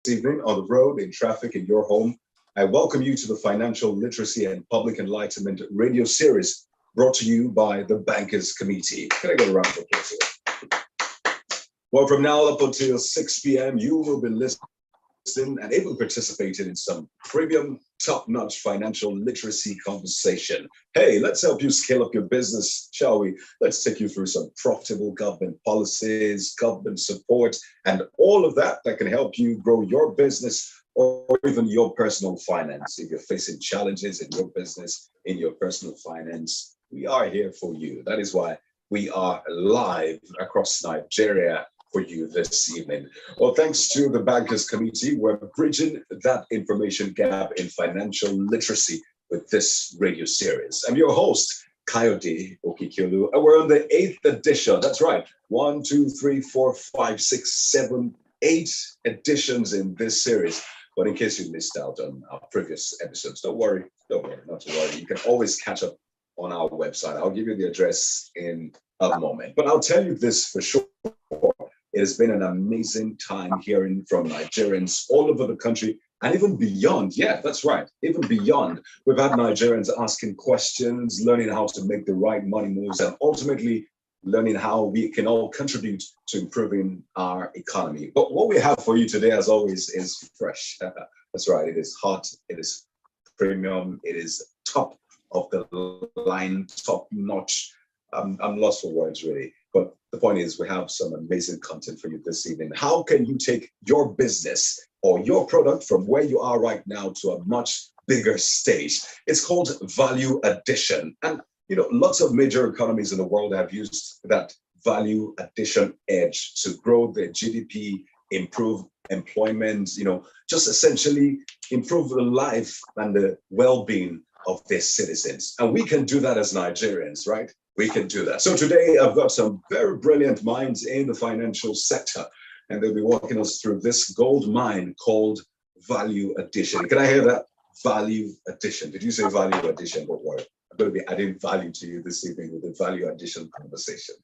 evening on the road, in traffic, in your home. I welcome you to the Financial Literacy and Public Enlightenment radio series brought to you by the Bankers Committee. Can I get a round of applause here? Well, from now up until 6 p.m., you will be listening and able to participate in some premium, top-notch financial literacy conversation. Hey, let's help you scale up your business, shall we? Let's take you through some profitable government policies, government support, and all of that can help you grow your business or even your personal finance. If you're facing challenges in your business, in your personal finance, we are here for you. That is why we are live across Nigeria for you this evening. Well, thanks to the Bankers Committee, we're bridging that information gap in financial literacy with this radio series. I'm your host, Kayode Okikiolu, and we're on the 8th edition. That's right. 1, 2, 3, 4, 5, 6, 7, 8 editions in this series. But in case you missed out on our previous episodes, don't worry, not to worry. You can always catch up on our website. I'll give you the address in a moment. But I'll tell you this for sure. It has been an amazing time hearing from Nigerians all over the country and even beyond. Yeah, that's right. Even beyond. We've had Nigerians asking questions, learning how to make the right money moves, and ultimately learning how we can all contribute to improving our economy. But what we have for you today, as always, is fresh. That's right. It is hot. It is premium. It is top of the line, top notch. I'm lost for words, really. But the point is, we have some amazing content for you this evening. How can you take your business or your product from where you are right now to a much bigger stage? It's called value addition. And, you know, lots of major economies in the world have used that value addition edge to grow their GDP, improve employment, you know, just essentially improve the life and the well-being of their citizens. And we can do that as Nigerians, right? We can do that. So today I've got some very brilliant minds in the financial sector, and they'll be walking us through this gold mine called value addition. Can I hear that? Value addition. Did you say value addition? Don't worry. I'm going to be adding value to you this evening with the value addition conversation.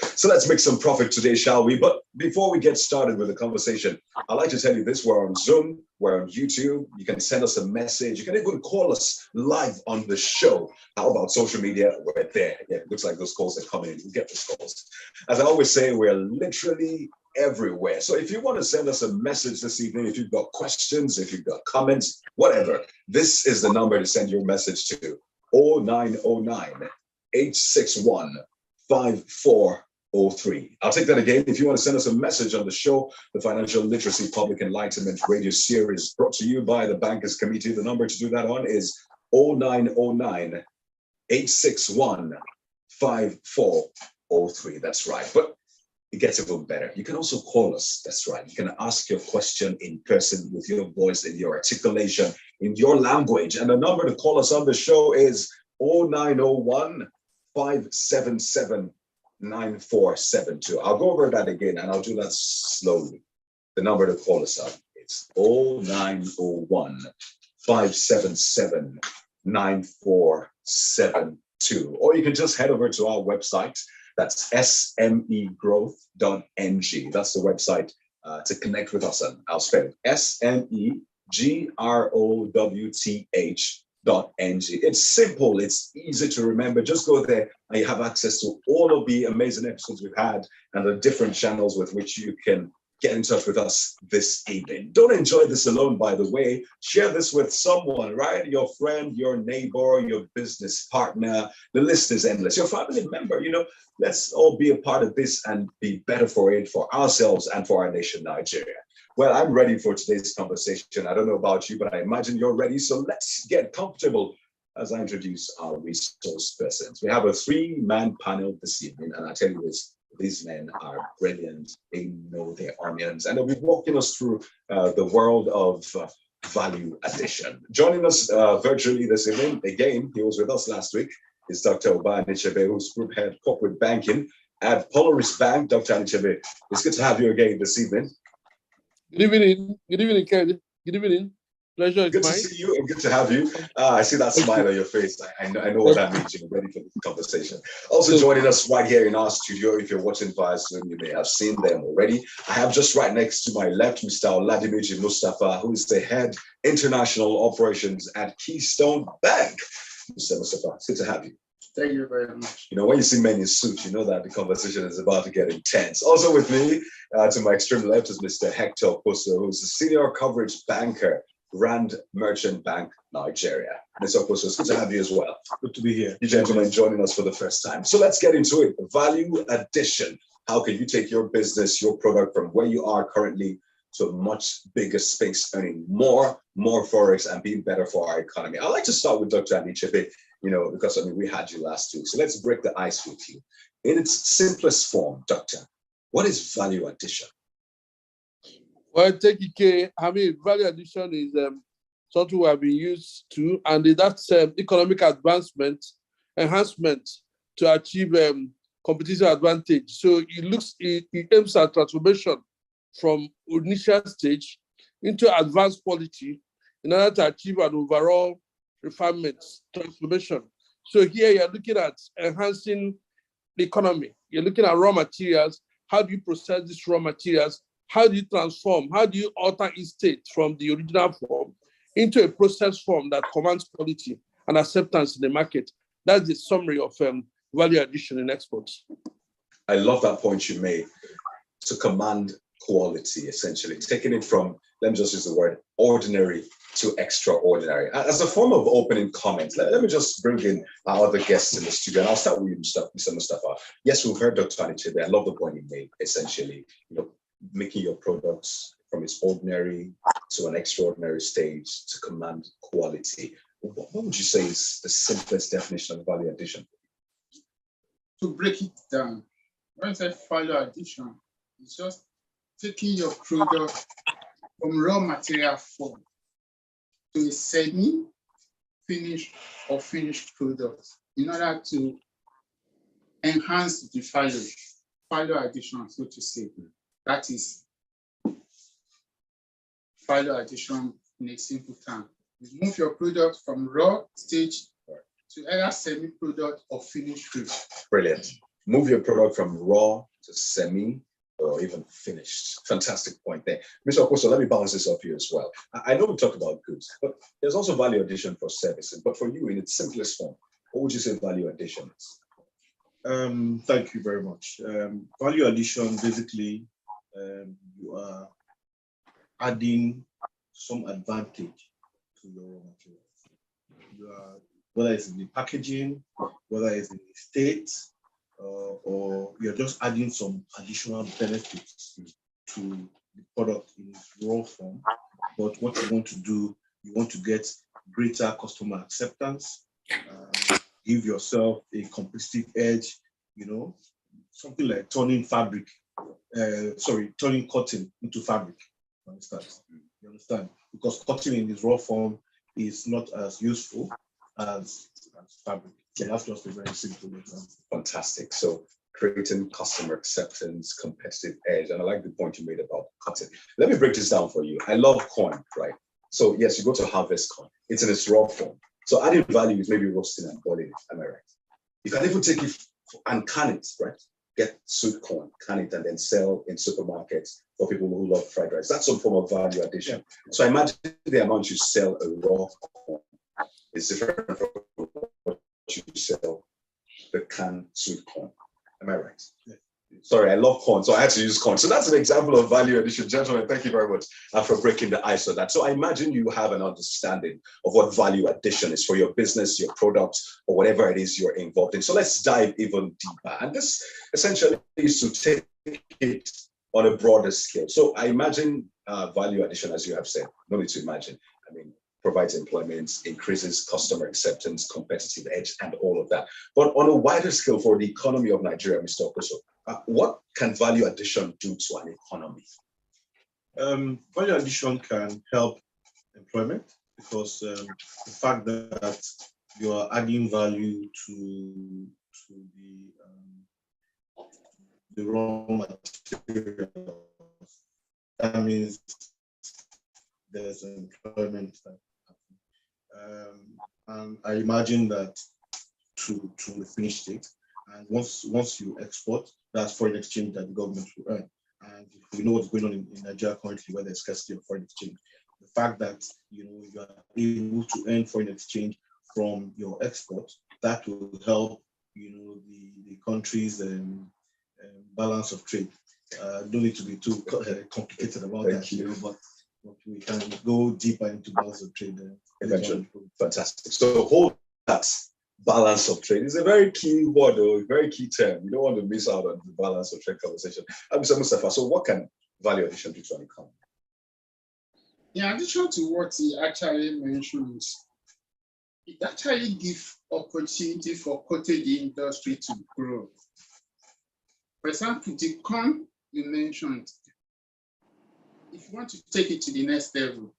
So let's make some profit today, shall we? But before we get started with the conversation, I'd like to tell you this. We're on Zoom, we're on YouTube. You can send us a message. You can even call us live on the show. How about social media? We're there. Yeah, it looks like those calls are coming in. We get those calls. As I always say, we're literally everywhere. So if you want to send us a message this evening, if you've got questions, if you've got comments, whatever, this is the number to send your message to. 0909 861 5403. I'll take that again. If you want to send us a message on the show, the Financial Literacy Public Enlightenment Radio Series brought to you by the Bankers Committee, the number to do that on is 0909 861 5403. That's right. But it gets even better. You can also call us. That's right. You can ask your question in person with your voice and your articulation in your language. And the number to call us on the show is 0901 577 9472. I'll go over that again and I'll do that slowly. The number to call us on is 0901 577 9472. Or you can just head over to our website. That's smegrowth.ng. That's the website to connect with us on. I'll spell it smegrowth.ng. It's simple. It's easy to remember. Just go there and you have access to all of the amazing episodes we've had and the different channels with which you can get in touch with us this evening. Don't enjoy this alone, by the way. Share this with someone, right? Your friend, your neighbor, your business partner. The list is endless. Your family member, you know, let's all be a part of this and be better for it, for ourselves and for our nation, Nigeria. Well, I'm ready for today's conversation. I don't know about you, but I imagine you're ready. So let's get comfortable as I introduce our resource persons. We have a 3-man panel this evening, and I tell you this, these men are brilliant. They know their onions, and they'll be walking us through the world of value addition. Joining us virtually this evening, again, he was with us last week, is Dr. Oba Anichebe, who's Group Head Corporate Banking at Polaris Bank. Dr. Anichebe, it's good to have you again this evening. Good evening. Good evening, Kelly. Good evening. Pleasure is Good to mine. see you and good to have you. I see that smile on your face. I know what that means. You're ready for the conversation. Also joining us right here in our studio, if you're watching via Zoom, you may have seen them already. I have just right next to my left, Mr. Oladimiji Mustafa, who is the head international operations at Keystone Bank. Mr. Mustafa, it's good to have you. Thank you very much. You know, when you see men in suits, you know that the conversation is about to get intense. Also with me, to my extreme left is Mr. Hector Oposo, who's the senior coverage banker, Rand Merchant Bank, Nigeria. Mr. Oposo, it's good to have you as well. Good to be here. You gentlemen joining us for the first time. So let's get into it. Value addition. How can you take your business, your product from where you are currently to a much bigger space, earning more forex and being better for our economy? I'd like to start with Dr. Anichebe, you know, because I mean, we had you last week. So let's break the ice with you. In its simplest form, Doctor, what is value addition? Well, take it. I mean, value addition is something we have been used to, and that's economic advancement, enhancement to achieve competitive advantage. So it aims at transformation from initial stage into advanced quality in order to achieve an overall refinement, transformation. So here you're looking at enhancing the economy. You're looking at raw materials. How do you process these raw materials? How do you transform? How do you alter its state from the original form into a process form that commands quality and acceptance in the market? That's the summary of value addition in exports. I love that point you made, to command quality, essentially, taking it from, let me just use the word, ordinary to extraordinary. As a form of opening comments, let me just bring in our other guests in the studio, and I'll start with you, Mr. Mustafa. Yes, we've heard Dr. Anichebe. I love the point you made, essentially, you know, making your products from its ordinary to an extraordinary stage to command quality. What would you say is the simplest definition of value addition? To break it down, when I say value addition, it's just taking your product from raw material form to a semi-finished or finished product in order to enhance the value addition, so to say. That is value addition in a simple term. You move your product from raw stage to either semi-product or finished good. Brilliant. Move your product from raw to semi or even finished. Fantastic point there. Mr. Oposo, let me bounce this off you as well. I know we talked about goods, but there's also value addition for services. But for you, in its simplest form, what would you say value addition is? Thank you very much. Value addition, basically, you are adding some advantage to your raw materials. You are, whether it's in the packaging, whether it's in the state, or you're just adding some additional benefits to the product in its raw form. But what you want to do, you want to get greater customer acceptance, give yourself a competitive edge, you know, something like turning cotton into fabric. You understand? Because cotton in its raw form is not as useful as fabric. So that's just a very simple example. Fantastic. So creating customer acceptance, competitive edge. And I like the point you made about cotton. Let me break this down for you. I love corn, right? So yes, you go to harvest corn. It's in its raw form. So adding value is maybe roasting and boiling it. Am I right? You can even take it and can it, right? Get sweet corn, can it, and then sell in supermarkets for people who love fried rice. That's some form of value addition. So imagine the amount you sell a raw corn is different from what you sell the canned sweet corn. Am I right? Yeah. Sorry, I love corn, so I had to use corn. So that's an example of value addition. Gentlemen, thank you very much for breaking the ice on that. So I imagine you have an understanding of what value addition is for your business, your product, or whatever it is you're involved in. So let's dive even deeper. And this essentially is to take it on a broader scale. So I imagine value addition, as you have said, no need to imagine. I mean, provides employment, increases customer acceptance, competitive edge, and all of that. But on a wider scale for the economy of Nigeria, Mr. Oposo, what can value addition do to an economy? Value addition can help employment because the fact that you are adding value to the raw materials, that means there's employment that and I imagine that to the finished state. And once you export, that's foreign exchange that the government will earn. And if we know what's going on in Nigeria currently, where there's scarcity of foreign exchange, the fact that you are able to earn foreign exchange from your export, that will help the country's balance of trade. Don't need to be too complicated about that, but we can go deeper into balance of trade eventually. Fantastic. So hold that balance of trade is a very key word, or a very key term. You don't want to miss out on the balance of trade conversation. Mr. Mustafa, so what can value addition do to an economy? In addition to what he actually mentioned, it actually gives opportunity for cottage industry to grow. For example, the corn you mentioned, if you want to take it to the next level,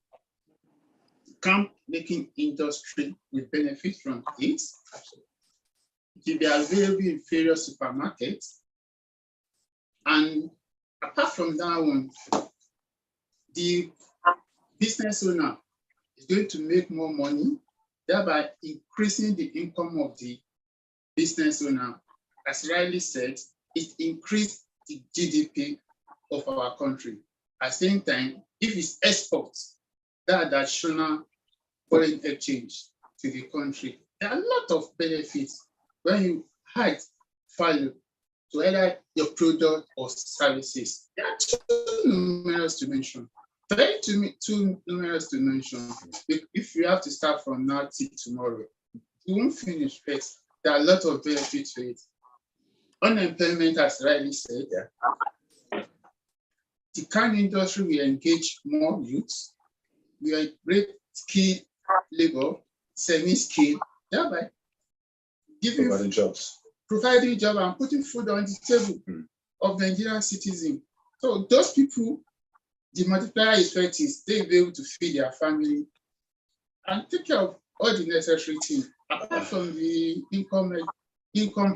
corn making industry will benefit from it. It will be available in various supermarkets. And apart from that one, the business owner is going to make more money, thereby increasing the income of the business owner. As rightly said, it increased the GDP of our country. At the same time, if it's exports, that additional foreign exchange to the country, there are a lot of benefits when you add value to either your product or services. There are too numerous to mention. Too numerous to mention. If you have to start from now till tomorrow, you won't finish, but there are a lot of benefits to it. Unemployment, as rightly said, the can industry will engage more youths. We are great skilled labor, semi-skilled, thereby Providing jobs and putting food on the table of Nigerian citizens. So those people, the multiplier effect is they'll be able to feed their family and take care of all the necessary things. Apart from the income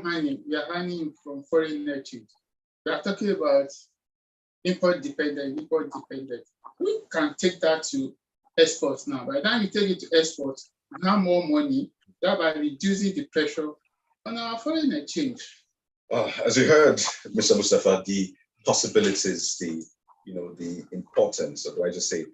earning, we are earning from foreign exchange. We are talking about import dependent. We can take that to exports now. By the time you take it to exports, we have more money, thereby reducing the pressure on our foreign exchange. As you heard, Mr. Mustafa, the possibilities, the importance, or do I just say,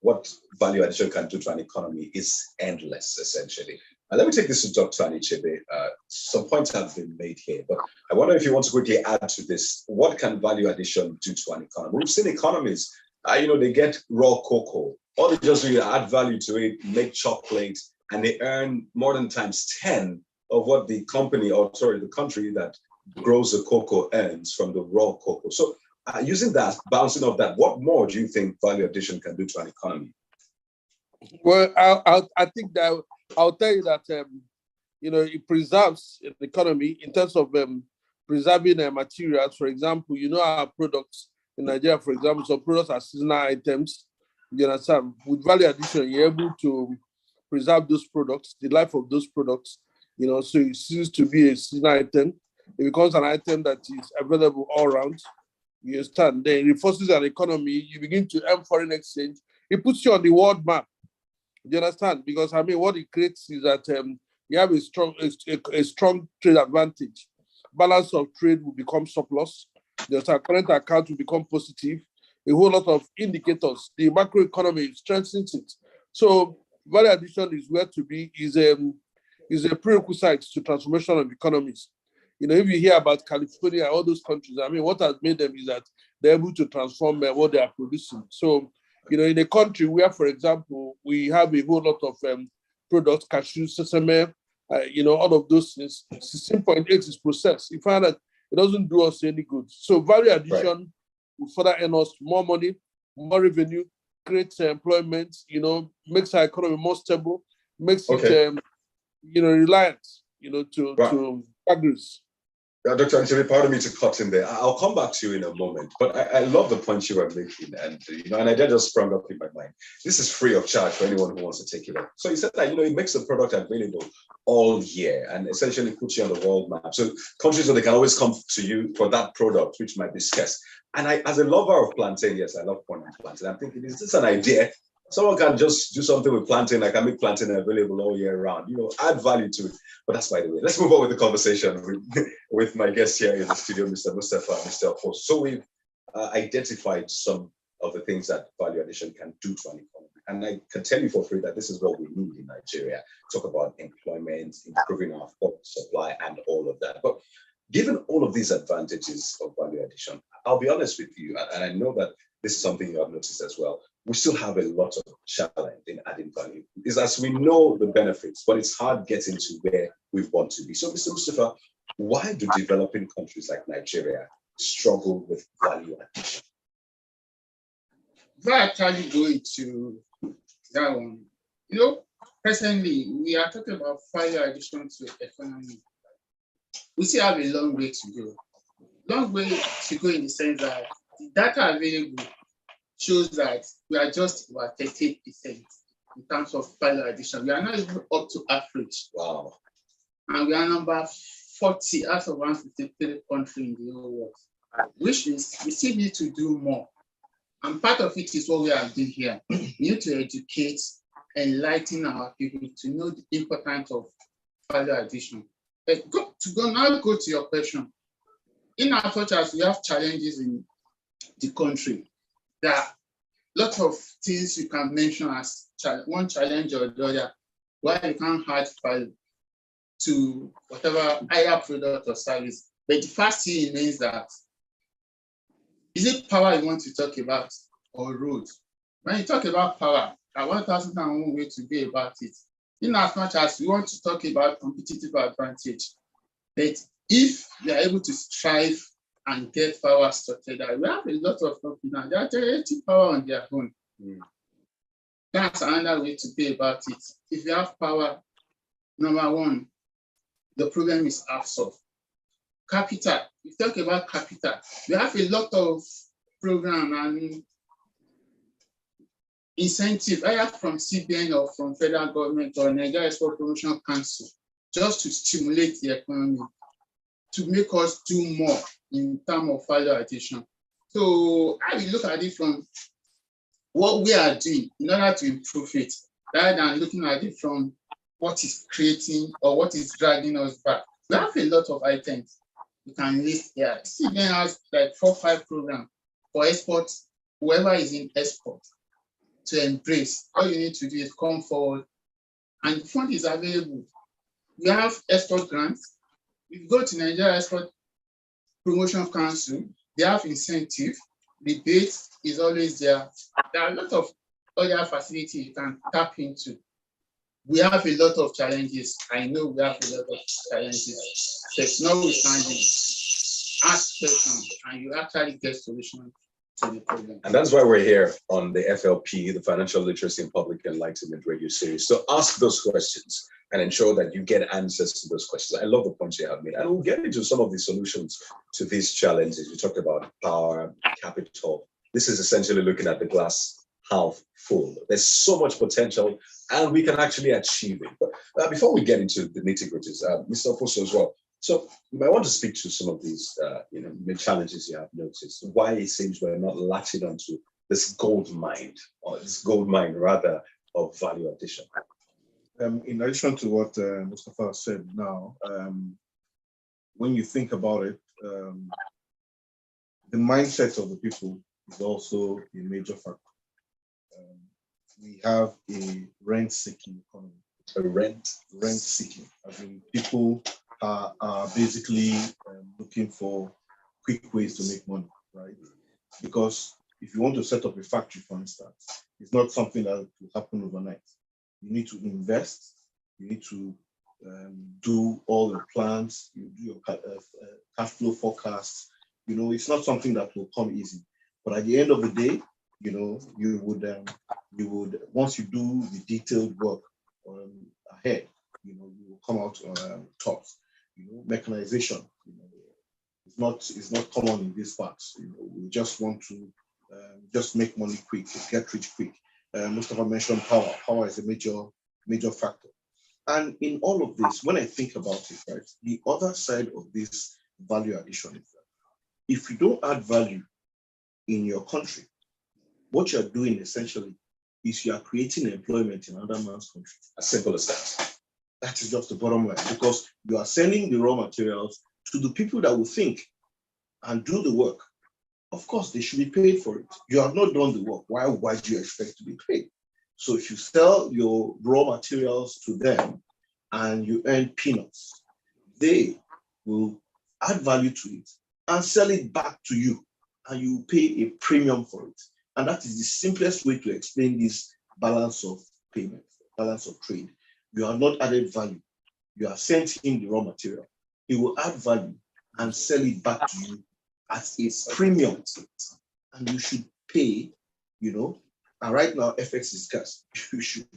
what value addition can do to an economy is endless, essentially. Let me take this to Dr. Anichebe. Some points have been made here, but I wonder if you want to quickly add to this. What can value addition do to an economy? We've seen economies, they get raw cocoa. All they just do is add value to it, make chocolate, and they earn more than times 10 of what the country that grows the cocoa earns from the raw cocoa. So using that, bouncing off that, what more do you think value addition can do to an economy? Well, I think that I'll tell you that it preserves the economy in terms of preserving materials. For example, our products in Nigeria, for example, some products are seasonal items. You understand? With value addition, you're able to preserve those products, the life of those products. So it ceases to be a seasonal item. It becomes an item that is available all around. You understand? Then it reinforces an economy. You begin to earn foreign exchange. It puts you on the world map. Do you understand? Because what it creates is that you have a strong trade advantage. Balance of trade will become surplus. The current account will become positive. A whole lot of indicators. The macroeconomy strengthens it. So value addition is where to be. Is a prerequisite to transformation of economies. If you hear about California, all those countries, what has made them is that they're able to transform what they are producing. So, in a country where, for example, we have a whole lot of products, cashew, sesame, all of those things, 16.8 is processed. You find that it doesn't do us any good. So value addition will further earn us more money, more revenue, creates employment, makes our economy more stable, makes it, reliant, to agris. Dr. Anthony, pardon me to cut in there. I'll come back to you in a moment, but I love the point you were making, and an idea just sprung up in my mind. This is free of charge for anyone who wants to take it up. So you said that it makes the product available all year and essentially puts you on the world map. So countries where they can always come to you for that product, which might be scarce. And as a lover of plantain, yes, I love corn and plantain. I'm thinking, is this an idea Someone can just do something with plantain. I can make plantain available all year round. Add value to it. But that's by the way. Let's move on with the conversation with my guest here in the studio, Mr. Mustafa, Mr. Post. So we've identified some of the things that value addition can do to an economy. And I can tell you for free that this is what we need in Nigeria. Talk about employment, improving our food supply, and all of that. But given all of these advantages of value addition, I'll be honest with you, and I know that this is something you have noticed as well. We still have a lot of challenge in adding value. Is as we know the benefits, but it's hard getting to where we want to be. So, Mr. Mustafa, why do developing countries like Nigeria struggle with value addition? If I actually go into that one, presently we are talking about value addition to the economy. We still have a long way to go. Long way to go in the sense that the data available shows that we are just about 38% in terms of value addition. We are not even up to average. Wow. And we are number 40 out of 153 countries in the whole world, which means we still need to do more. And part of it is what we are doing here. We need to educate, enlighten our people to know the importance of value addition. But go to your question. In as much as we have challenges in the country, there are lots of things you can mention as one challenge or the other, why you can't add value to whatever higher product or service. But the first thing means that, is it power you want to talk about or roads? When you talk about power, I want 1,001 way to be about it. In as much as we want to talk about competitive advantage, but if we are able to strive and get power sorted out, we have a lot of companies now. They are generating power on their own. That's another way to be about it. If you have power, number one, the problem is half solved. Capital, we talk about capital. We have a lot of program and incentive, either from CBN or from federal government or Nigeria Export Promotion Council, just to stimulate the economy, to make us do more in terms of value addition. So I will look at it from what we are doing in order to improve it, rather than looking at it from what is creating or what is dragging us back. We have a lot of items you can list here. CBN has like 4 or 5 programs for export, whoever is in export to embrace. All you need to do is come forward and the fund is available. We have export grants. If you go to Nigeria Export Promotion Council, they have incentive. Rebate is always there. There are a lot of other facilities you can tap into. We have a lot of challenges. I know we have a lot of challenges. But notwithstanding, ask questions and you actually get solutions to the problem. And that's why we're here on the FLP, the Financial Literacy and Public Enlightenment Radio Series, to ask those questions and ensure that you get answers to those questions. I love the points you have made. And we'll get into some of the solutions to these challenges. You talked about power, capital. This is essentially looking at the glass half full. There's so much potential and we can actually achieve it. But before we get into the nitty-gritties, Mr. Fosso as well, so you might want to speak to some of these the challenges you have noticed, why it seems we're not latching onto this gold mine, or this gold mine rather, of value addition. In addition to what Mustafa said now, when you think about it, the mindset of the people is also a major factor. We have a rent-seeking economy. A rent-seeking. I mean, people are basically looking for quick ways to make money, right? Because if you want to set up a factory, for instance, it's not something that will happen overnight. You need to invest. You need to do all the plans. You do your cash flow forecasts. It's not something that will come easy. But at the end of the day, you would once you do the detailed work ahead, you will come out top. Mechanization, it's not common in these parts. We just want to just make money quick, get rich quick. Mustafa mentioned power. Power is a major factor. And in all of this, when I think about it, right, the other side of this value addition is that if you don't add value in your country, what you're doing essentially is you are creating employment in another man's country. As simple as that. That is just the bottom line, because you are sending the raw materials to the people that will think and do the work. Of course, they should be paid for it. You have not done the work. Why do you expect to be paid? So if you sell your raw materials to them and you earn peanuts, they will add value to it and sell it back to you, and you pay a premium for it. And that is the simplest way to explain this balance of payment, balance of trade. You have not added value. You have sent him the raw material. He will add value and sell it back to you at a premium. And you should pay, and right now FX is scarce. You should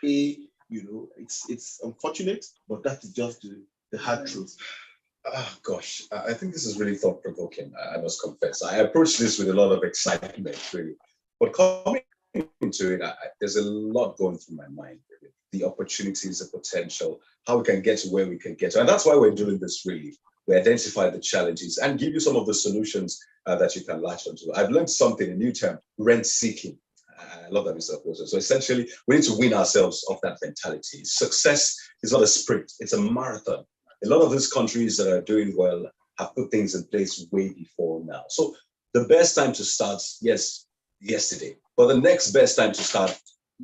pay, it's unfortunate, but that is just the hard truth. Oh, gosh, I think this is really thought-provoking, I must confess. I approach this with a lot of excitement, really. But coming into it, there's a lot going through my mind, really. The opportunities, the potential, how we can get to where we can get to. And that's why we're doing this, really. We identify the challenges and give you some of the solutions that you can latch onto. I've learned something, a new term, rent-seeking. I love that, Mr. Oposo. So essentially, we need to win ourselves off that mentality. Success is not a sprint, it's a marathon. A lot of these countries that are doing well have put things in place way before now. So the best time to start, yes, yesterday. But the next best time to start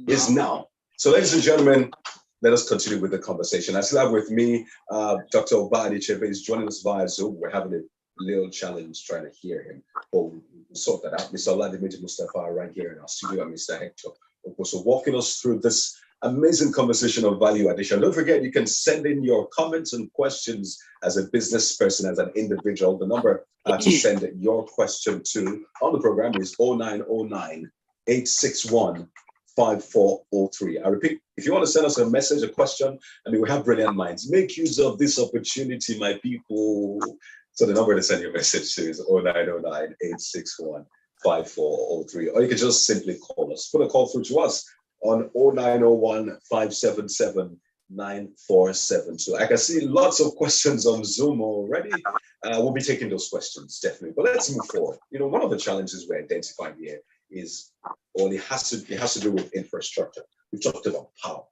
is now. So ladies and gentlemen, let us continue with the conversation. I still have with me Dr. Obadi Chepe is joining us via Zoom. We're having a little challenge trying to hear him, but we'll sort that out. Mr. Oladimiji Mustafa right here in our studio, and Mr. Hector Oposo walking us through this amazing conversation of value addition. Don't forget, you can send in your comments and questions as a business person, as an individual. The number to send your question to on the program is 0909 861 5403. I repeat, if you want to send us a message, a question, we have brilliant minds. Make use of this opportunity, my people. So the number to send your message to is 0909 861 5403. Or you can just simply call us. Put a call through to us on 0901 577 9472. I can see lots of questions on Zoom already. We'll be taking those questions, definitely. But let's move forward. One of the challenges we're identifying here is, it has to do with infrastructure. We talked about power,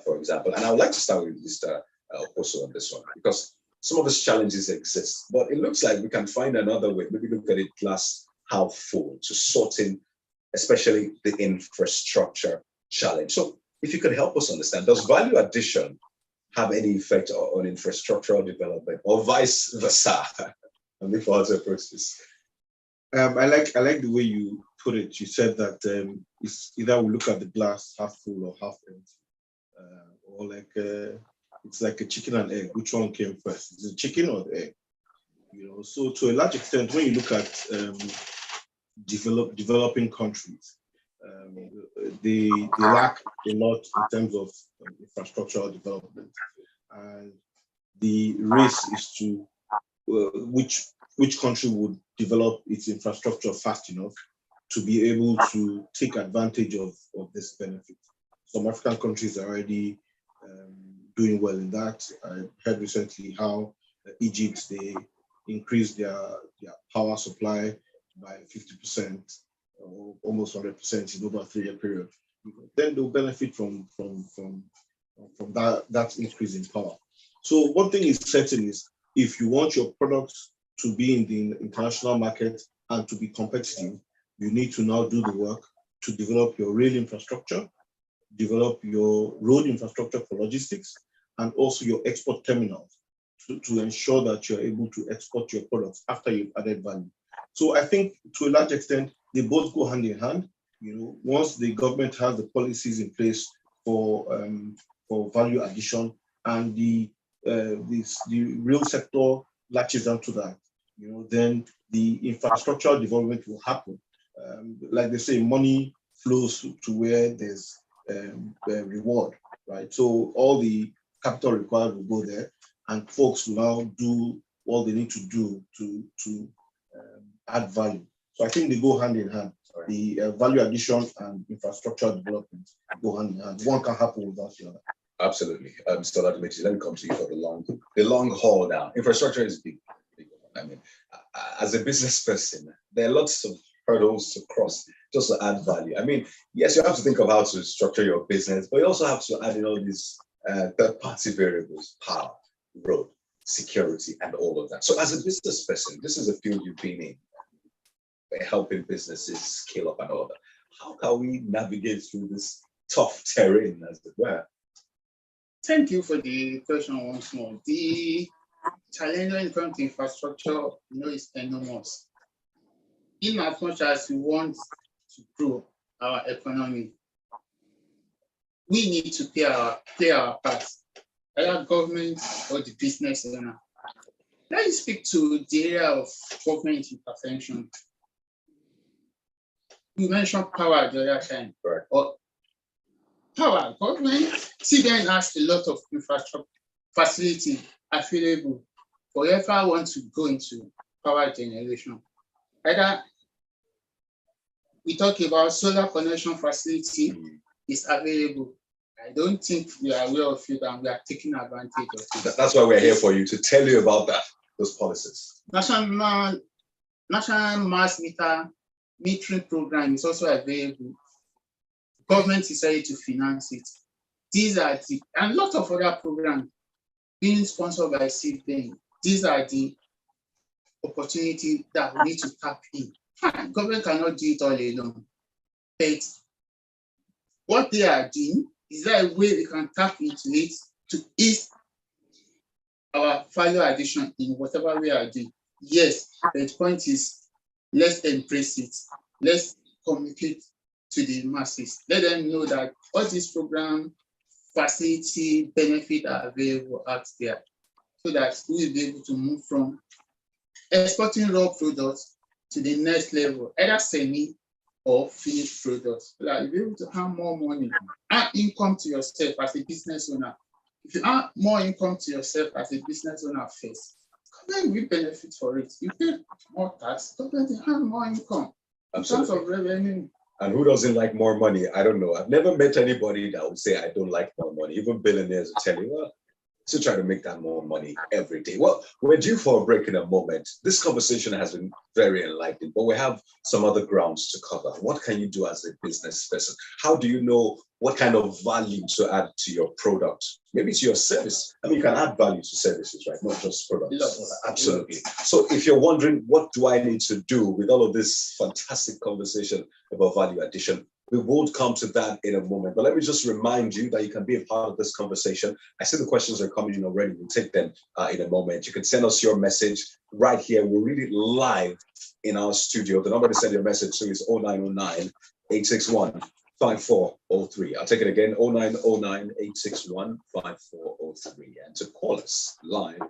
for example. And I would like to start with Mr. Oposo on this one, because some of these challenges exist. But it looks like we can find another way. Maybe look at it glass half full to sort in, especially the infrastructure challenge. So if you could help us understand, does value addition have any effect on infrastructural development or vice versa? And before I approach this. I like the way you put it. You said that it's either we look at the glass half full or half empty, or like it's like a chicken and egg. Which one came first? Is it chicken or the egg? So to a large extent, when you look at developing countries, they lack a lot in terms of infrastructural development, and the race is to which country would develop its infrastructure fast enough to be able to take advantage of this benefit. Some African countries are already doing well in that. I heard recently how Egypt, they increased their power supply by 50%, or almost 100% in over a 3-year period. Then they'll benefit from that increase in power. So one thing is certain is, if you want your products to be in the international market and to be competitive, you need to now do the work to develop your rail infrastructure, develop your road infrastructure for logistics, and also your export terminals to ensure that you're able to export your products after you've added value. So I think to a large extent, they both go hand in hand. Once the government has the policies in place for value addition, and the real sector latches onto that, then the infrastructural development will happen. Like they say, money flows to where there's reward, right? So all the capital required will go there, and folks will now do what they need to do to add value. So I think they go hand in hand. The value addition and infrastructure development go hand in hand. One can happen without the other. Absolutely. So let me come to you for the long haul now. Infrastructure is big. As a business person, there are lots of hurdles to cross just to add value. I mean, yes, you have to think of how to structure your business, but you also have to add in all these third-party variables, power, road, security, and all of that. So as a business person, this is a field you've been in, helping businesses scale up and all of that. How can we navigate through this tough terrain, as it were? Thank you for the question once more. The challenge when it comes to infrastructure, is enormous. In as much as we want to grow our economy, we need to play our part, either government or the business owner. Let me speak to the area of government intervention. You mentioned power the other time. Right. Or power, government, CBN has a lot of infrastructure facility available for whoever wants to go into power generation. Either we talk about solar connection facility is available. I don't think we are aware of it and we are taking advantage of it. That's why we're here for you, to tell you about that, those policies. National mass metering program is also available. Government is ready to finance it. These are and a lot of other programs being sponsored by CBN. These are the opportunities that we need to tap in. Government cannot do it all alone. But what they are doing, is there a way we can tap into it to ease our value addition in whatever we are doing? Yes, the point is, let's embrace it. Let's communicate to the masses. Let them know that all these program facility benefit are available out there, so that we will be able to move from exporting raw products to the next level, either semi or finished products, so that you'll be able to have more money, add income to yourself as a business owner. If you add more income to yourself as a business owner first, government will benefit for it. You pay more tax, government will have more income in terms of revenue. And who doesn't like more money? I don't know. I've never met anybody that would say, I don't like more money. Even billionaires will tell you, well, to try to make that more money every day. Well, we're due for a break in a moment. This conversation has been very enlightening, but we have some other grounds to cover. What can you do as a business person? How do you know what kind of value to add to your product? Maybe to your service. I mean, you can add value to services, right? Not just products. Absolutely. So if you're wondering, what do I need to do with all of this fantastic conversation about value addition? We will come to that in a moment, but let me just remind you that you can be a part of this conversation. I see the questions are coming in already. We'll take them in a moment. You can send us your message right here. We'll read it live in our studio. The number to send your message to is 0909 861 5403. I'll take it again, 0909 861 5403. And to call us live,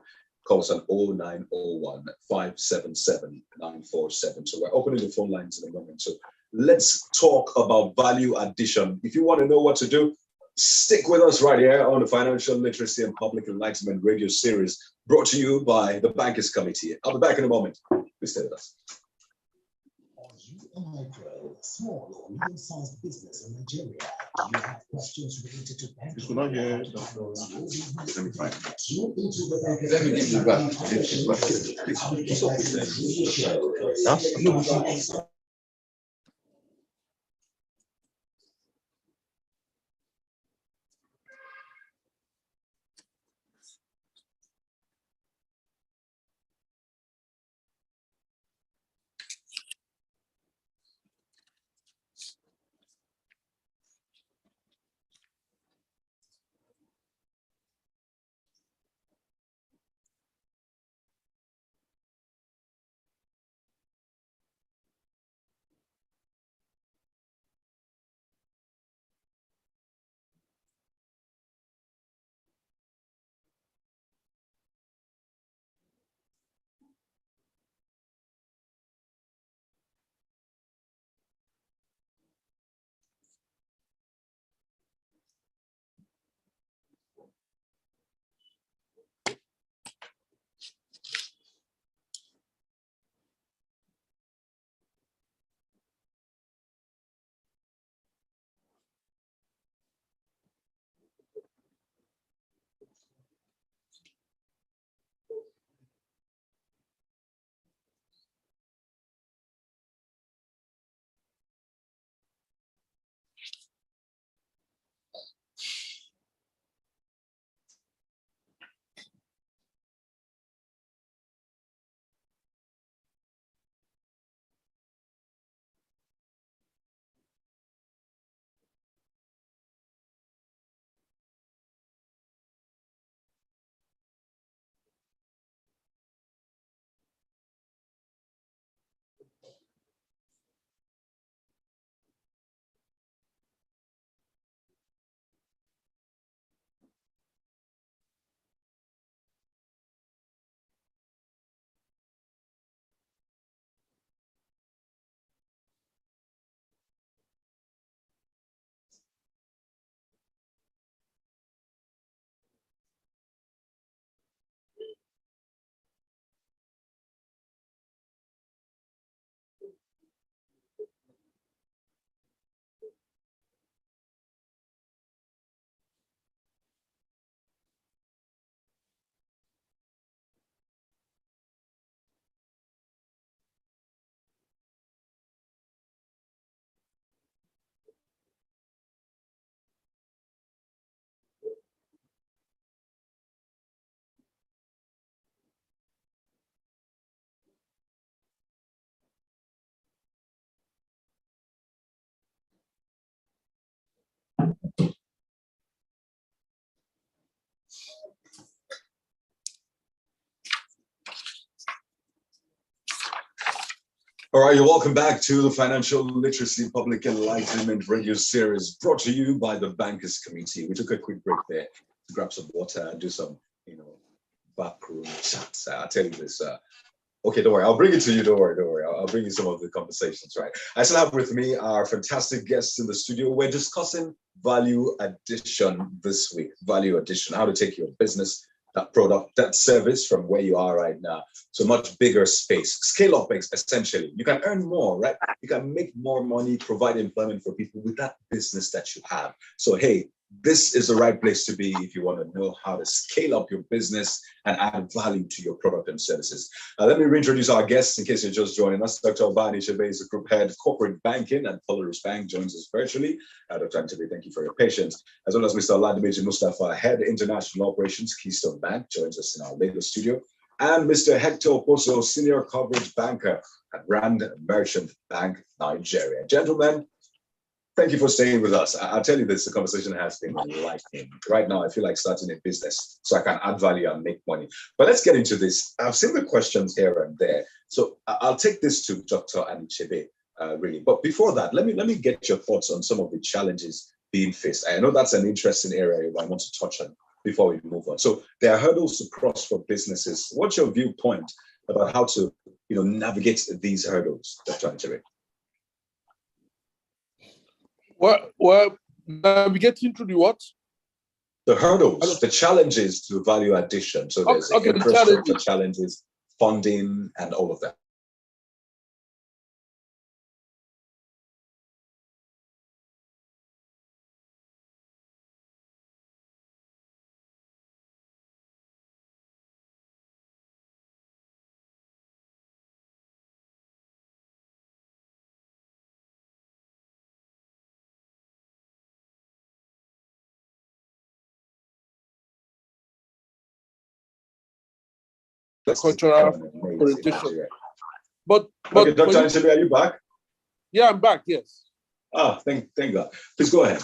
call us on 0901 577 947. So we're opening the phone lines in a moment. So let's talk about value addition. If you want to know what to do, stick with us right here on the Financial Literacy and Public Enlightenment radio series, brought to you by the Bankers Committee. I'll be back in a moment. Please stay with us. Are you a micro, small, or medium-sized business in Nigeria? Do you have questions related to banking? This will not hear. Let me try. Tune into the Bankers Let me give you back. Committee. All right, you're welcome back to the Financial Literacy Public Enlightenment radio series brought to you by the Bankers Committee. We took a quick break there to grab some water and do some, backroom chats. I'll tell you this. Okay, don't worry. I'll bring it to you. Don't worry. I'll bring you some of the conversations, right? I still have with me our fantastic guests in the studio. We're discussing value addition this week. Value addition, how to take your business, that product, that service from where you are right now to a much bigger space. Scale up, essentially. You can earn more, right? You can make more money, provide employment for people with that business that you have. So, hey, this is the right place to be if you want to know how to scale up your business and add value to your product and services. Let me reintroduce our guests in case you're just joining us. Dr. Obani Chebe is the Group Head Corporate Banking at Polaris Bank, joins us virtually. Dr. Chebe, thank you for your patience. As well as Mr. Oladimeji Mustafa, Head International Operations, Keystone Bank, joins us in our Lagos studio. And Mr. Hector Oposo, Senior Coverage Banker at Rand Merchant Bank, Nigeria. Gentlemen, thank you for staying with us. I'll tell you this, the conversation has been enlightening. Right now, I feel like starting a business so I can add value and make money. But let's get into this. I've seen the questions here and there. So I'll take this to Dr. Anichebe, really. But before that, let me get your thoughts on some of the challenges being faced. I know that's an interesting area I want to touch on before we move on. So there are hurdles to cross for businesses. What's your viewpoint about how to navigate these hurdles, Dr. Anichebe? Well, navigating through the what? The hurdles, the challenges to value addition. So there's infrastructure challenges, funding, and all of that. Cultural orientation. But okay, Dr. Anichebe, are you back? Yeah, I'm back, yes. Thank God. Please go ahead.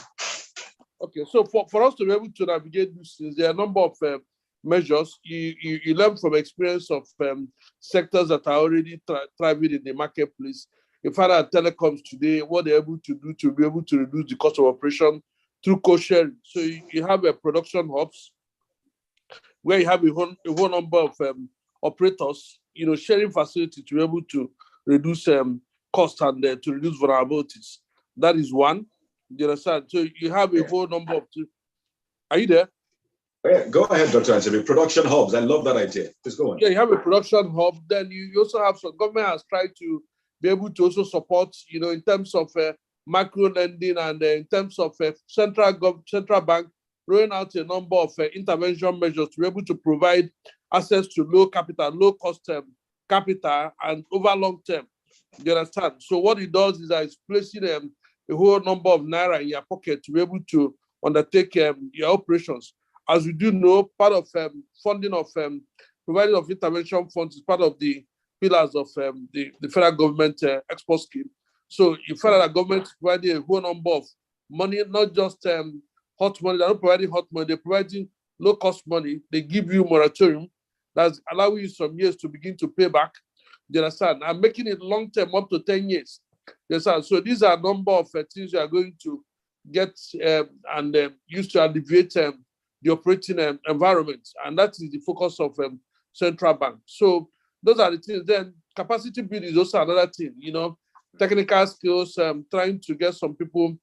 Okay, so for us to be able to navigate this, there are a number of measures. You learn from experience of sectors that are already thriving in the marketplace. In fact, telecoms today, what they're able to do to be able to reduce the cost of operation through co-sharing. So you have a production hubs where you have a whole number of operators, sharing facility to be able to reduce cost and to reduce vulnerabilities. That is one. You understand? So you have a whole number of. Are you there? Yeah, go ahead, Dr. Anichebe. Production hubs. I love that idea. Just go on. Yeah, you have a production hub. Then you also have some government has tried to be able to also support, in terms of macro lending and in terms of central bank rolling out a number of intervention measures to be able to provide access to low cost capital and over long term. You understand? So what it does is that it's placing a whole number of naira in your pocket to be able to undertake your operations. As we do know, part of funding of providing of intervention funds is part of the pillars of the federal government export scheme. So you find that the government is providing a whole number of money, not just hot money. They're not providing hot money, they're providing low cost money. They give you moratorium that's allowing you some years to begin to pay back. You understand? I'm making it long term, up to 10 years. You understand? So these are a number of things you are going to get and use to alleviate the operating environment. And that is the focus of central bank. So those are the things. Then capacity building is also another thing, technical skills, trying to get some people,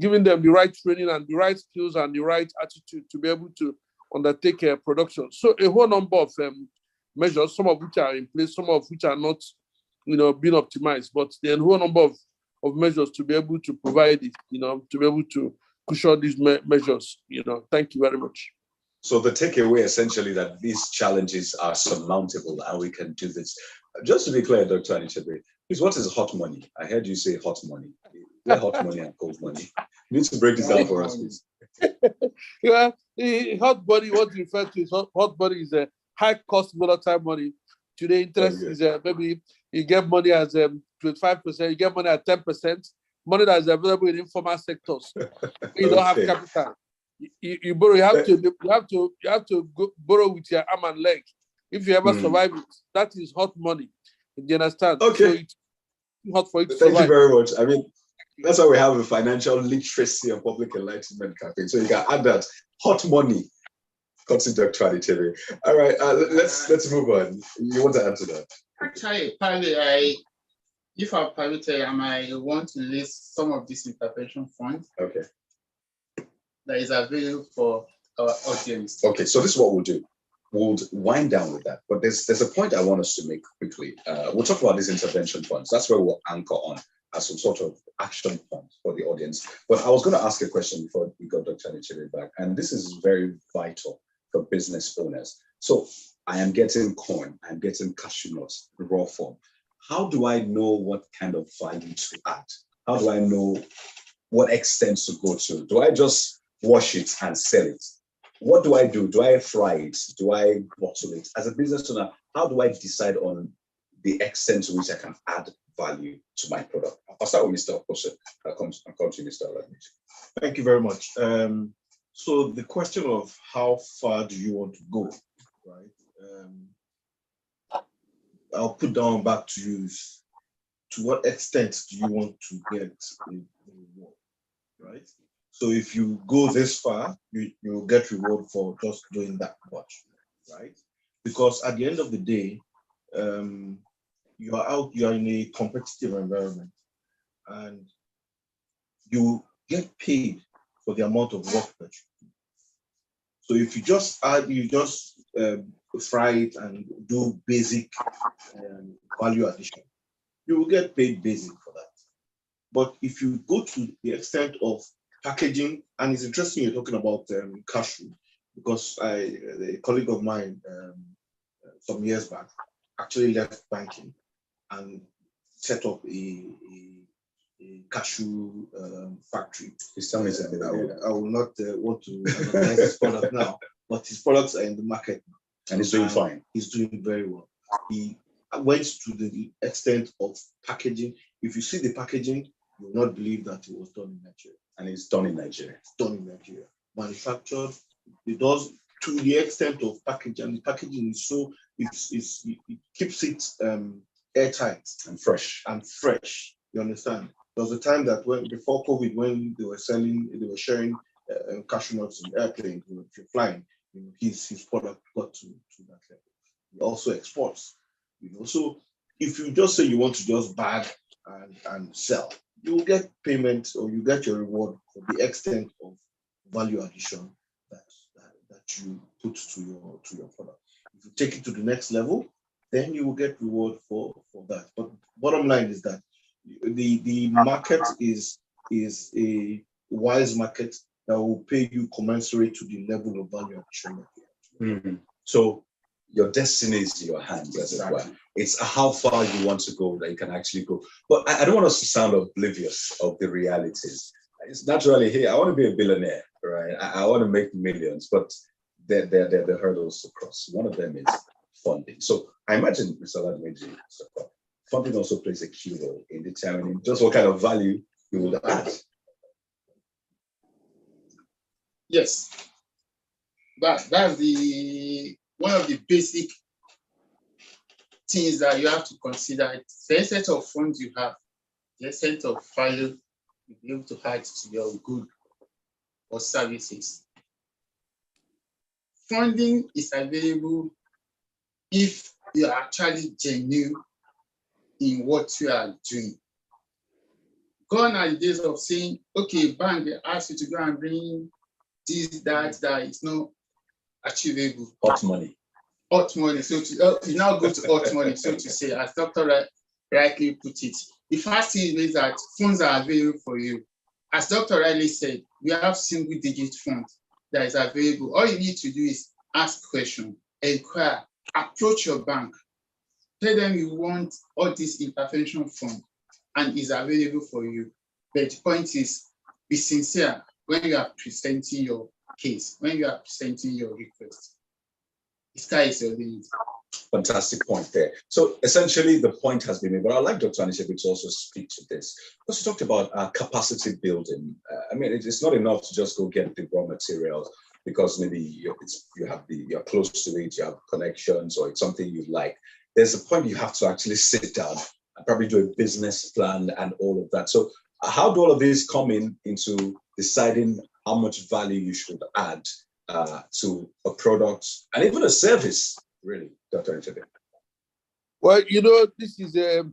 giving them the right training and the right skills and the right attitude to be able to undertake production. So a whole number of measures, some of which are in place, some of which are not, being optimized, but there are a whole number of measures to be able to provide it, to be able to cushion these measures. Thank you very much. So the takeaway essentially that these challenges are surmountable and we can do this. Just to be clear, Dr. Anichebe, please, what is hot money? I heard you say hot money. Where hot money and cold money? You need to break this down for us, please. Yeah, the hot money, what you refer to is hot money is a high cost volatile money. Today, interest is maybe you get money as 25%, you get money at 10%, money that is available in informal sectors. You don't have capital. You borrow. You have to go borrow with your arm and leg. If you ever survive it, that is hot money. Do you understand? Okay. hot for it to Thank you survive. very much. I mean, that's why we have a financial literacy and public enlightenment campaign. So you can add that hot money. Consider traditive. All right, let's move on. You want to answer that? Actually, partly, if I'm permitted, I might want to list some of these intervention funds Okay. that is available for our audience. Okay, so this is what we'll do. We'll wind down with that. But there's a point I want us to make quickly. We'll talk about these intervention funds. That's where we'll anchor on as some sort of action point for the audience. But I was going to ask a question before we got Dr. Nichebe back, and this is very vital for business owners. So I am getting corn, I'm getting cashew nuts in raw form. How do I know what kind of value to add? How do I know what extent to go to? Do I just wash it and sell it? What do I do? Do I fry it? Do I bottle it? As a business owner, how do I decide on the extent to which I can add value to my product? I'll start with Mr. Okose. I'll come to Mr. Oladmiji. Thank you very much. So the question of how far do you want to go, right? I'll put down back to you. To what extent do you want to get a reward, right? So if you go this far, you'll get reward for just doing that much, right? Because at the end of the day, you are in a competitive environment, and you get paid for the amount of work that you do. So if you just fry it and do basic value addition, you will get paid basic for that. But if you go to the extent of packaging, and it's interesting you're talking about cashew, because a colleague of mine some years back actually left banking and set up a cashew factory. Please tell me something. I will not want to advertise his product now, but his products are in the market now. And he's doing fine. He's doing very well. He went to the extent of packaging. If you see the packaging, you will not believe that it was done in Nigeria. And it's done in Nigeria. It's done in Nigeria. Manufactured. It does to the extent of packaging. And the packaging is so, it keeps it airtight. And fresh. You understand? There was a time that before COVID, when they were sharing cashew nuts in airplanes, if you're flying, his product got to that level. He also exports. So if you just say you want to just bag and sell, you will get payment, or you get your reward for the extent of value addition that you put to your product. If you take it to the next level, then you will get reward for that. But bottom line is that the market is a wise market that will pay you commensurate to the level of value addition that you have. Mm-hmm. So your destiny is in your hands, as it were. It's how far you want to go that you can actually go. But I don't want us to sound oblivious of the realities. It's naturally here. I want to be a billionaire, right? I want to make millions, but there are hurdles to cross. One of them is funding. So I imagine, Mr. Oladmiji, funding also plays a key role in determining just what kind of value you will add. Yes, that's one of the basic things that you have to consider. The extent of funds you have, the extent of value you'll be able to add to your good or services. Funding is available if you are actually genuine in what you are doing. Gone are the days of saying, okay, bank, they ask you to go and bring this, that is not achievable. Hot money. Hot money. So you now go to hot money, so to say, as Dr. rightly put it. The first thing is that funds are available for you. As Dr. Riley said, we have single-digit funds that is available. All you need to do is ask questions, inquire, approach your bank, tell them you want all this intervention fund and is available for you. But the point is, be sincere when you are presenting your case, when you are presenting your request. The sky is your limit. Fantastic point there. So essentially the point has been made, but I'd like Dr. Anisebe to also speak to this. Because you talked about capacity building. I mean, it's not enough to just go get the raw materials because maybe you're close to it, you have connections, or it's something you like. There's a point you have to actually sit down probably do a business plan and all of that. So how do all of these come into deciding how much value you should add to a product and even a service, really, Dr. Nchebe? Well, this is the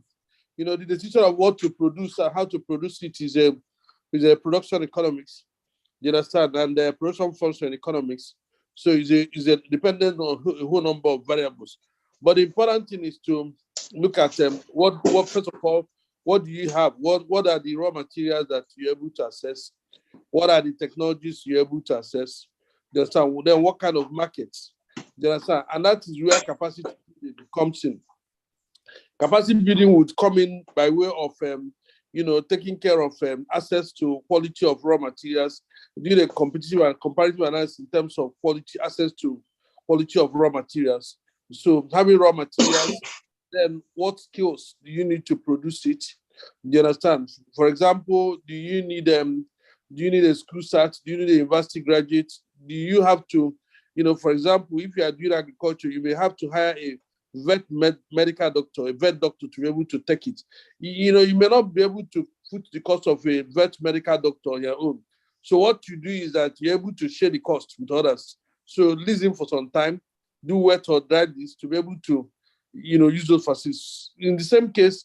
decision of what to produce and how to produce it is a production economics. You understand? And the production function economics. So it's a dependent on a whole number of variables. But the important thing is to look at what first of all, what do you have? What are the raw materials that you're able to access? What are the technologies you're able to access? You understand? Then what kind of markets? You understand? And that is where capacity comes in. Capacity building would come in by way of taking care of access to quality of raw materials, doing a competitive and comparative analysis in terms of quality, access to quality of raw materials. So having raw materials, then what skills do you need to produce it? Do you understand? For example, do you need a school cert? Do you need a university graduate? Do you have to, for example, if you are doing agriculture, you may have to hire a medical doctor, a vet doctor to be able to take it. You may not be able to put the cost of a vet medical doctor on your own. So what you do is that you're able to share the cost with others. So lease him for some time, do wet or dry this to be able to, use those facilities. In the same case,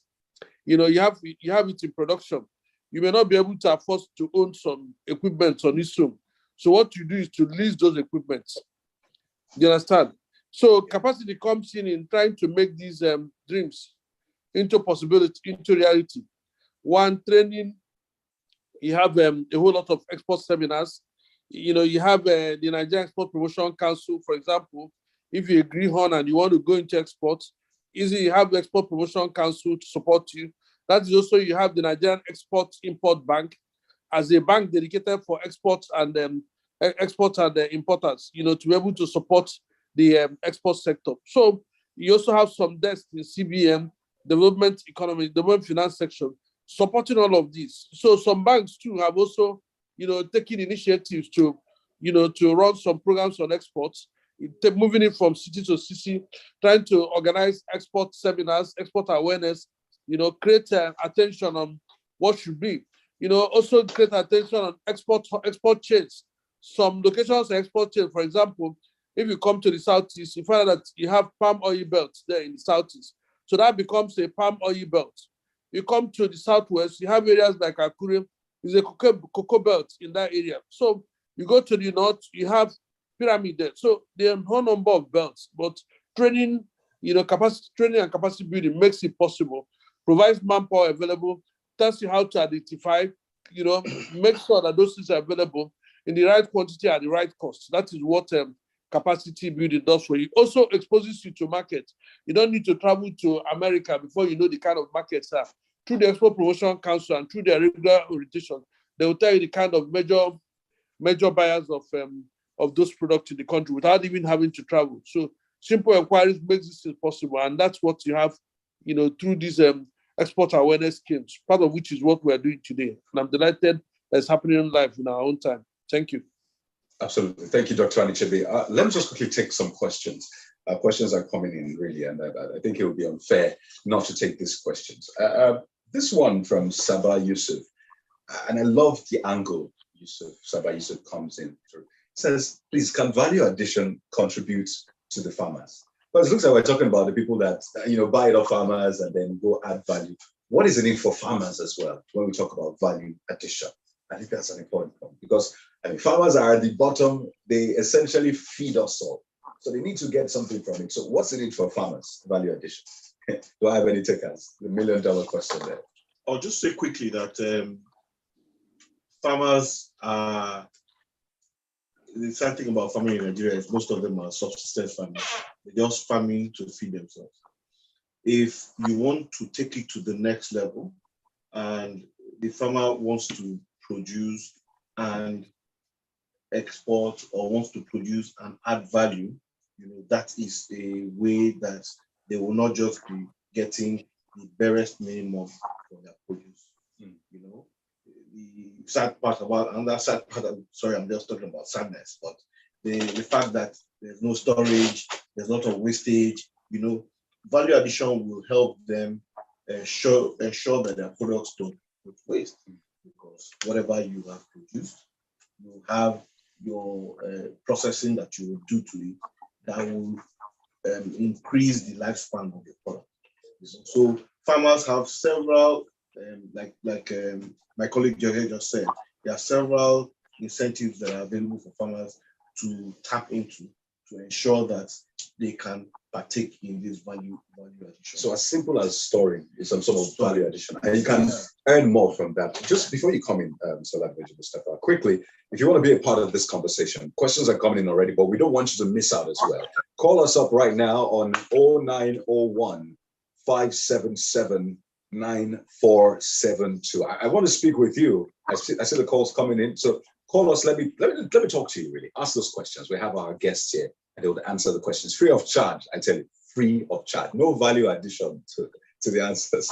you have it in production. You may not be able to afford to own some equipment on this room. So what you do is to lease those equipment. You understand? So capacity comes in trying to make these dreams into possibility, into reality. One, training. You have a whole lot of export seminars. You have the Nigerian Export Promotion Council, for example. If you agree on and you want to go into export, you have the Export Promotion Council to support you. That is also, you have the Nigerian Export Import Bank as a bank dedicated for exports and importers, to be able to support the export sector. So you also have some desks in CBN, development economy, development finance section, supporting all of this. So some banks too have also, taken initiatives to, to run some programs on exports, moving it from city to city, trying to organize export seminars, export awareness, create attention on what should be, also create attention on export chains. Some locations are export chains, for example. If you come to the Southeast, you find that you have palm oil belts there in the Southeast. So that becomes a palm oil belt. You come to the Southwest, you have areas like Akure, is a cocoa belt in that area. So you go to the North, you have pyramid there. So there are a whole number of belts, but training, capacity training and capacity building makes it possible, provides manpower available, tells you how to identify, make sure that those things are available in the right quantity at the right cost. That is what capacity building does for you. Also exposes you to market. You don't need to travel to America before you know the kind of markets are. Through the Export Promotion Council and through their regular orientation, they will tell you the kind of major buyers of those products in the country without even having to travel. So simple inquiries makes this possible, and that's what you have, through these export awareness schemes, part of which is what we're doing today. And I'm delighted that's happening live in our own time. Thank you. Absolutely. Thank you, Dr. Anichebe. Let me just quickly take some questions. Questions are coming in, really, and I think it would be unfair not to take these questions. This one from Sabah Yusuf, and I love the angle Sabah Yusuf comes in through. It says, please, can value addition contribute to the farmers? Well, it looks like we're talking about the people that, buy it off farmers and then go add value. What is the need for farmers as well when we talk about value addition? I think that's an important point because farmers are at the bottom. They essentially feed us all. So they need to get something from it. So what's the need for farmers, value addition? Do I have any takers? The $1 million question there. I'll just say quickly that farmers are, the sad thing about farming in Nigeria is most of them are subsistence farmers. They're just farming to feed themselves. If you want to take it to the next level and the farmer wants to produce and export or wants to produce and add value, that is a way that they will not just be getting the barest minimum for their produce. The sad part about another sad part, sorry, I'm just talking about sadness, but the fact that there's no storage, there's a lot of wastage, value addition will help them ensure that their products don't put waste, because whatever you have produced, you have your processing that you will do to it that will increase the lifespan of the product. So farmers have several, like my colleague Jorge just said, there are several incentives that are available for farmers to tap into to ensure that they can partake in this value addition. So as simple as storing is some sort of value addition, and you can earn more from that. Just before you come in, Mustafa, quickly, if you want to be a part of this conversation, questions are coming in already, but we don't want you to miss out as well. Call us up right now on 0901 577 9472. I want to speak with you. I see the calls coming in. So call us. Let me talk to you. Really, ask those questions. We have our guests here, and they will answer the questions free of charge. I tell you, free of charge. No value addition to the answers.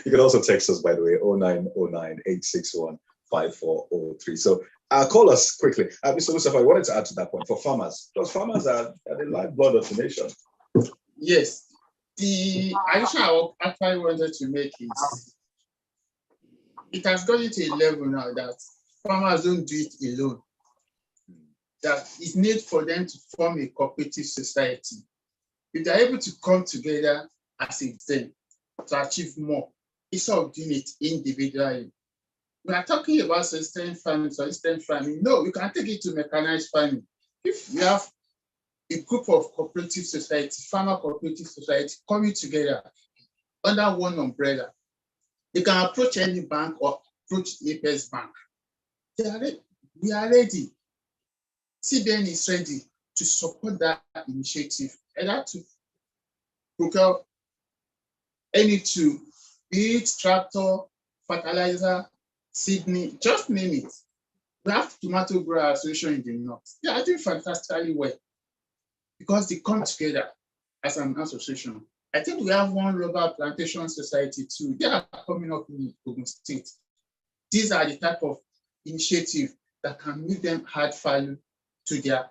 You can also text us, by the way, 0909 861 5403. So call us quickly. Mr. Mustafa, I wanted to add to that point for farmers, because farmers are the lifeblood of the nation. Yes. The addition I actually wanted to make is it has gotten to a level now that farmers don't do it alone. That it's need for them to form a cooperative society. If they're able to come together as a team to achieve more, instead of doing it individually. We are talking about sustained farming, No, we can take it to mechanized farming. If you have a group of cooperative society, farmer cooperative society coming together under one umbrella, they can approach any bank or approach Apex Bank. We are ready. CBN is ready to support that initiative, either to procure any tool, be it tractor, fertilizer, seedling, just name it. We have Tomato Grower Association in the North. They are doing fantastically well because they come together as an association. I think we have one rubber plantation society too. They are coming up in Ogun State. These are the type of initiative that can make them add value to their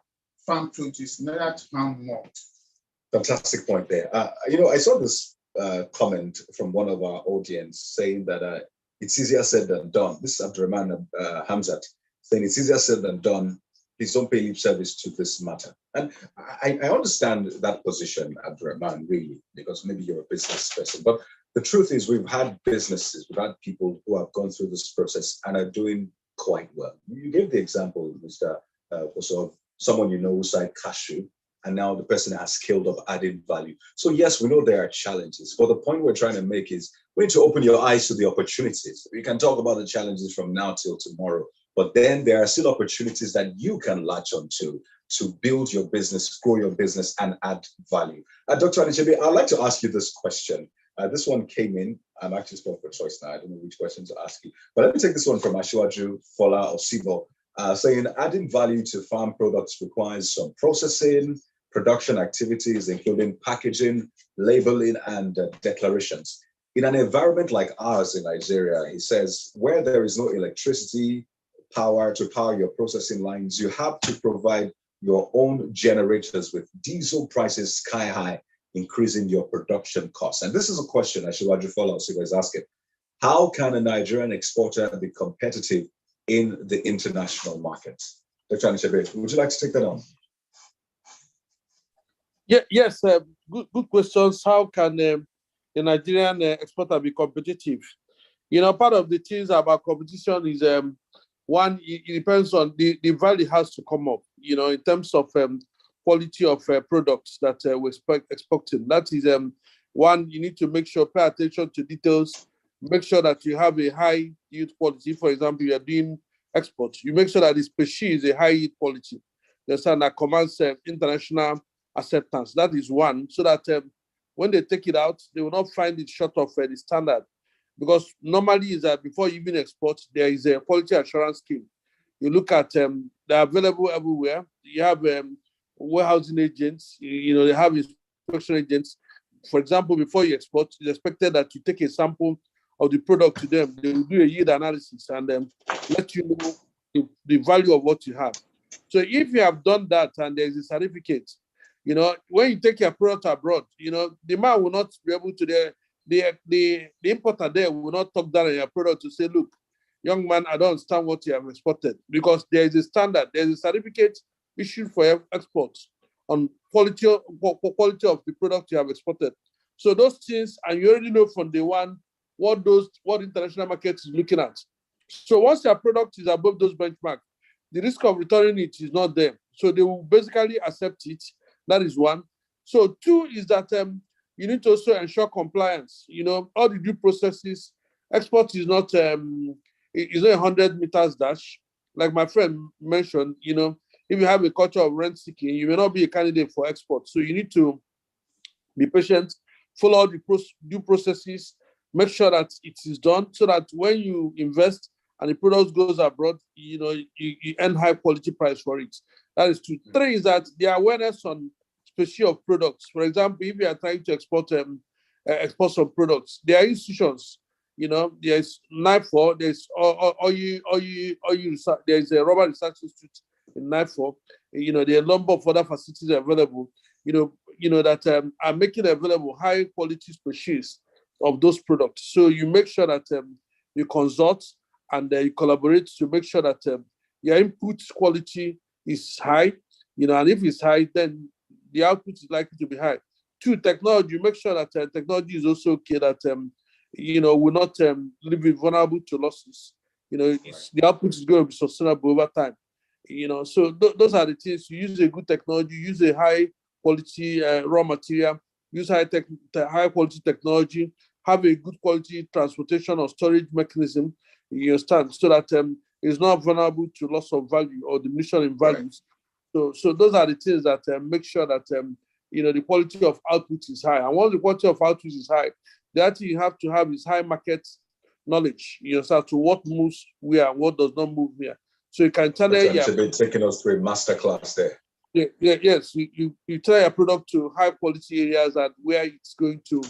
farm produce in order to farm more. Fantastic point there. I saw this comment from one of our audience saying that it's easier said than done. This is Abdurrahman Hamzat saying it's easier said than done. Please don't pay lip service to this matter. And I understand that position, Abdurrahman, really, because maybe you're a business person. But the truth is we've had businesses, we've had people who have gone through this process and are doing quite well. You gave the example, Mr. Also of someone you know who side cashew, and now the person has scaled up added value. So yes, we know there are challenges, but the point we're trying to make is we need to open your eyes to the opportunities. We can talk about the challenges from now till tomorrow, but then there are still opportunities that you can latch onto to build your business, grow your business, and add value. Dr. Anichebe, I'd like to ask you this question. This one came in. I'm actually spoke for choice now. I don't know which question to ask you, but let me take this one from Ashiwaju Fola Osibo, saying adding value to farm products requires some processing, production activities, including packaging, labeling, and declarations. In an environment like ours in Nigeria, he says, where there is no electricity power to power your processing lines, you have to provide your own generators with diesel prices sky high, increasing your production costs. And this is a question Ashiwaju Fola is asking. How can a Nigerian exporter be competitive in the international market? Dr. Anichebe, would you like to take that on? Yes, good questions. How can a Nigerian exporter be competitive? Part of the things about competition is one, it depends on the value has to come up, in terms of quality of products that we're expecting. That is one, you need to make sure, pay attention to details, make sure that you have a high yield quality. For example, you are doing exports, you make sure that the species is a high yield quality. You understand, that commands international acceptance. That is one, so that when they take it out, they will not find it short of the standard. Because normally is that before you even export, there is a quality assurance scheme. You look at they're available everywhere. You have warehousing agents, they have inspection agents. For example, before you export, it's expected that you take a sample of the product to them. They will do a yield analysis and let you know the value of what you have. So if you have done that and there's a certificate, when you take your product abroad, the man will not be able to the importer there will not talk down on your product to say, look, young man, I don't understand what you have exported, because there is a standard, there is a certificate issued for exports on quality of the product you have exported. So those things, and you already know from day one what international market is looking at. So once your product is above those benchmarks, the risk of returning it is not there. So they will basically accept it. That is one. So two is that you need to also ensure compliance. You know, all the due processes. Export is not it's not a 100 meters dash. Like my friend mentioned, you know, if you have a culture of rent seeking, you may not be a candidate for export. So you need to be patient, follow all the due processes, make sure that it is done, so that when you invest and the product goes abroad, you know, you earn high quality price for it. That is two. Three is that the awareness on species of products. For example, if you are trying to export some products, there are institutions. You know, there's NIFO, there's there's a Robert Research Institute in NIFO. You know, there are a number of other facilities available. You know that are making available high quality species of those products. So you make sure that you consult and you collaborate to make sure that your input quality is high. You know, and if it's high, then the output is likely to be high. Two, technology. Make sure that technology is also okay, that you know, will not leave it vulnerable to losses. You know, the output is going to be sustainable over time. You know, so those are the things. You use a good technology, use a high quality raw material, use high quality technology, have a good quality transportation or storage mechanism, you understand, so that it's not vulnerable to loss of value or diminution in values. Right. So those are the things that make sure that you know, the quality of output is high. And once the quality of output is high, the other thing you have to have is high market knowledge, you know, to what moves where and what does not move where. So you can tell you should be taking us through a masterclass there. Yes, you tell your product to high quality areas and where it's going to,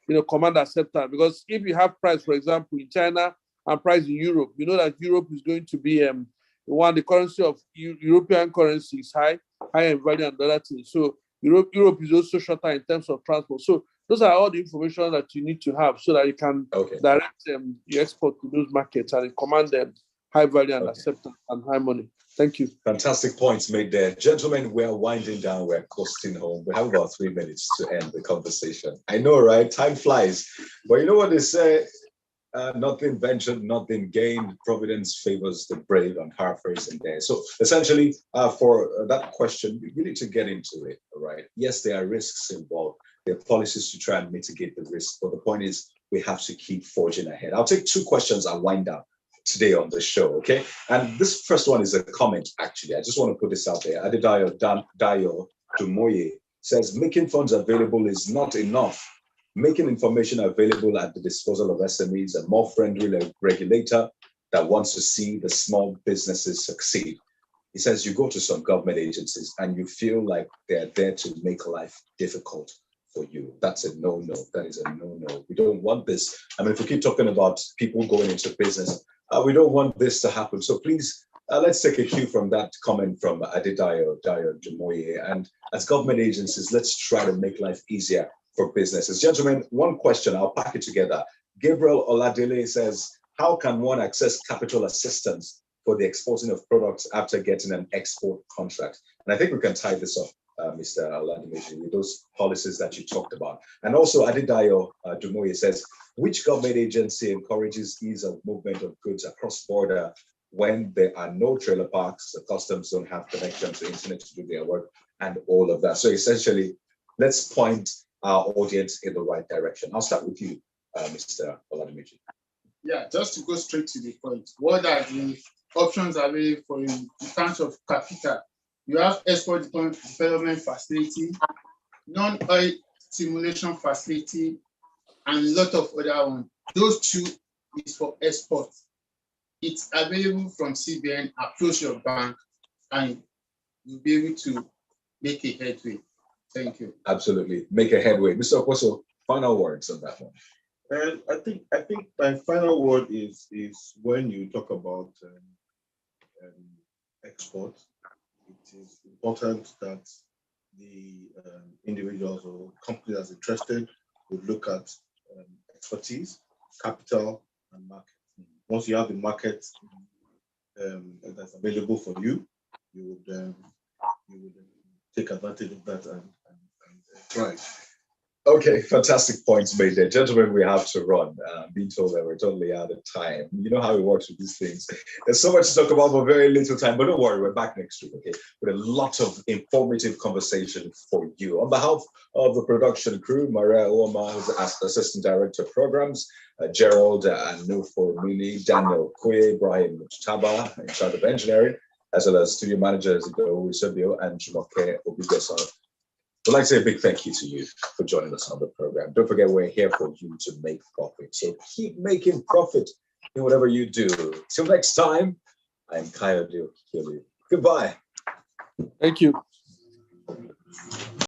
you know, command acceptance. Because if you have price, for example, in China and price in Europe, you know that Europe is going to be the currency of European currency is high in value and other things. So Europe is also shorter in terms of transport. So those are all the information that you need to have so that you can direct your export to those markets and command them high value and acceptance and high money. Thank you. Fantastic points made there. Gentlemen, we're winding down. We're coasting home. We have about 3 minutes to end the conversation. I know, right? Time flies. But you know what they say? Nothing ventured, nothing gained. Providence favors the brave. I'm paraphrasing there. So essentially, for that question, you need to get into it, all right? Yes, there are risks involved. There are policies to try and mitigate the risk. But the point is, we have to keep forging ahead. I'll take 2 questions and wind down today on the show, okay? And this first one is a comment, actually. I just want to put this out there. Dayo Dumoye says, making funds available is not enough. Making information available at the disposal of SMEs, a more friendly regulator that wants to see the small businesses succeed. He says you go to some government agencies and you feel like they're there to make life difficult for you. That's a no-no. That is a no-no. We don't want this. I mean, if we keep talking about people going into business, we don't want this to happen. So please, let's take a cue from that comment from Dayo Dumoye. And as government agencies, let's try to make life easier for businesses. Gentlemen, one question, I'll pack it together. Gabriel Oladele says, how can one access capital assistance for the exporting of products after getting an export contract? And I think we can tie this up, Mr. Oladele, with those policies that you talked about. And also, Dayo Dumoye says, which government agency encourages ease of movement of goods across border when there are no trailer parks, the customs don't have connection to internet to do their work, and all of that? So essentially, let's point our audience in the right direction. I'll start with you, Mr. Oladimichi. Yeah, just to go straight to the point, what are the options available for you in terms of capital? You have export development facility, non-oil stimulation facility, and a lot of other ones. Those 2 is for export. It's available from CBN. Approach your bank and you'll be able to make a headway. Thank you. Absolutely. Make a headway. Mr. Oposo, final words on that one. And I think my final word is when you talk about export, it is important that the individuals or companies that's interested would look at expertise, capital, and market. Once you have the market that's available for you, you would take advantage of that and thrive. Okay, fantastic points made there. Gentlemen, we have to run. I'm being told that we're totally out of time. You know how it works with these things. There's so much to talk about, but very little time. But don't worry, we're back next week, okay? With a lot of informative conversation for you. On behalf of the production crew, Maria Uoma, who's the Assistant Director of Programs, Gerald and Nufo Mini, Daniel Kwe, Brian Mutaba, in charge of engineering, as well as studio managers, Ido Usabio and Jumoke Obigeso. I'd like to say a big thank you to you for joining us on the program. Don't forget, we're here for you to make profit. So keep making profit in whatever you do. Till next time, I'm Kayode Okikili. Goodbye. Thank you.